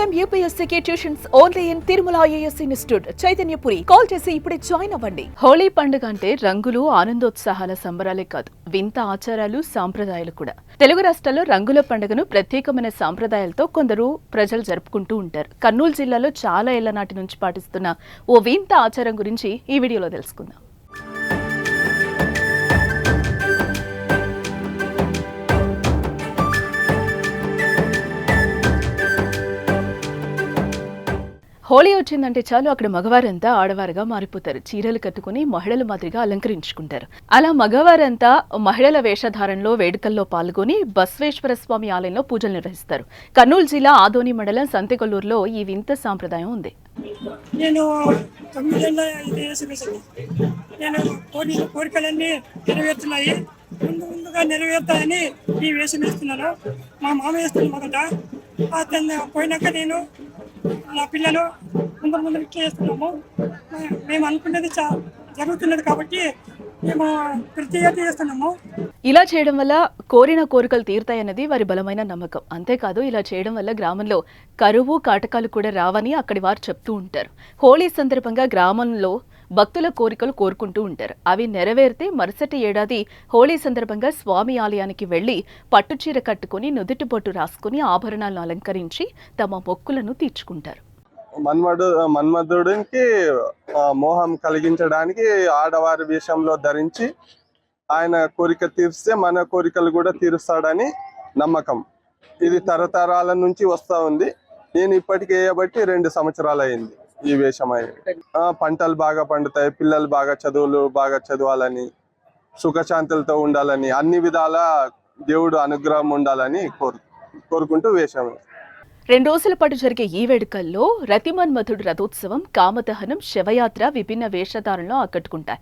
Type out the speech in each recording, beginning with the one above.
IIM UPSC tuitions only in Tirumala IAS institute Chaitanyapuri. Call చేసి ఇప్పుడే join అవ్వండి. హోలీ పండుగ అంటే రంగులు, ఆనందోత్సాహాల సంబరాలే కాదు, వింత ఆచారాలు, సాంప్రదాయాలు కూడా. తెలుగు రాష్ట్రాల్లో రంగుల పండుగను ప్రత్యేకమైన సాంప్రదాయాలతో కొందరు ప్రజలు జరుపుకుంటూ ఉంటారు. కర్నూలు జిల్లాలో చాలా ఏళ్ల నాటి నుంచి పాటిస్తున్న ఓ వింత ఆచారం గురించి ఈ వీడియోలో తెలుసుకుందాం. హోలీ వచ్చిందంటే చాలు అక్కడ మగవారంతా ఆడవారుగా మారిపోతారు. చీరలు కట్టుకుని మహిళల మాదిరిగా అలంకరించుకుంటారు. అలా మగవారంతా మహిళల వేషధారణలో వేడుకల్లో పాల్గొని బసవేశ్వర స్వామి ఆలయంలో పూజలు నిర్వహిస్తారు. కర్నూలు జిల్లా ఆదోని మండలం సంతెకొల్లూరులో ఈ వింత సాంప్రదాయం ఉంది. నేను కోరికలన్నీ నెరవేరుతున్నాయి, ముందుగా నెరవేరుతాయని ఈ వేషం వేస్తున్నాను. మా మామ వేస్తున్న మొదట అతను పోయినాక నేను నా పిల్లలు ముందు ఇట్లా చేస్తున్నాము. మేము అనుకున్నది జరుగుతున్నది కాబట్టి మేము ప్రతి ఏటా చేస్తున్నాము. ఇలా చేయడం వల్ల కోరిన కోరికలు తీరుతాయన్నది వారి బలమైన నమ్మకం. అంతేకాదు, ఇలా చేయడం వల్ల గ్రామంలో కరువు కాటకాలు కూడా రావని అక్కడి వారు చెప్తూ ఉంటారు. హోళీ సందర్భంగా గ్రామంలో భక్తుల కోరికలు కోరుకుంటూ ఉంటారు. అవి నెరవేరితే మరుసటి ఏడాది హోళీ సందర్భంగా స్వామి ఆలయానికి వెళ్లి పట్టుచీర కట్టుకుని నుదుటి బొట్టు రాసుకుని ఆభరణాలను అలంకరించి తమ మొక్కులను తీర్చుకుంటారు. మన్మధుడికి మోహం కలిగించడానికి ఆడవారి వేషంలో ధరించి ఆయన కోరిక తీర్స్తే మన కోరికలు కూడా తీరుస్తాడని నమ్మకం. ఇది తరతరాల నుంచి వస్తూ ఉంది. నేను ఇప్పటికి వేయబట్టి 2 సంవత్సరాలు అయింది ఈ వేషం అయ్యి. పంటలు బాగా పండుతాయి, పిల్లలు చదువులు బాగా చదవాలని, సుఖశాంతులతో ఉండాలని, అన్ని విధాల దేవుడు అనుగ్రహం ఉండాలని కోరుకుంటూ వేషం. 2 రోజుల పాటు జరిగే ఈ వేడుకల్లో రతిమన్మధుడు రథోత్సవం, కామదహనం, శవయాత్ర విభిన్న వేషధారణలో ఆకట్టుకుంటాయి.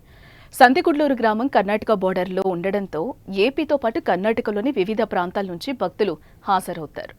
సంతెకొల్లూరు గ్రామం కర్ణాటక బోర్డర్లో ఉండడంతో ఏపీతో పాటు కర్ణాటకలోని వివిధ ప్రాంతాల నుంచి భక్తులు హాజరవుతారు.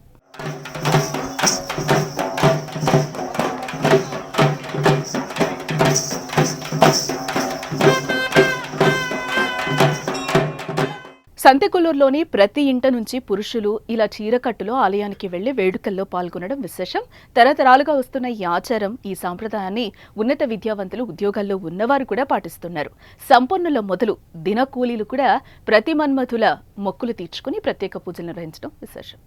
సంతెకొల్లూరులోని ప్రతి ఇంట నుంచి పురుషులు ఇలా చీరకట్టులో ఆలయానికి వెళ్లి వేడుకల్లో పాల్గొనడం విశేషం. తరతరాలుగా వస్తున్న ఈ ఆచారం, ఈ సాంప్రదాయాన్ని ఉన్నత విద్యావంతులు, ఉద్యోగాల్లో ఉన్నవారు కూడా పాటిస్తున్నారు. సంపన్నుల మొదలు దినకూలీలు కూడా ప్రతి మన్మధుల మొక్కులు తీర్చుకుని ప్రత్యేక పూజలు నిర్వహించడం విశేషం.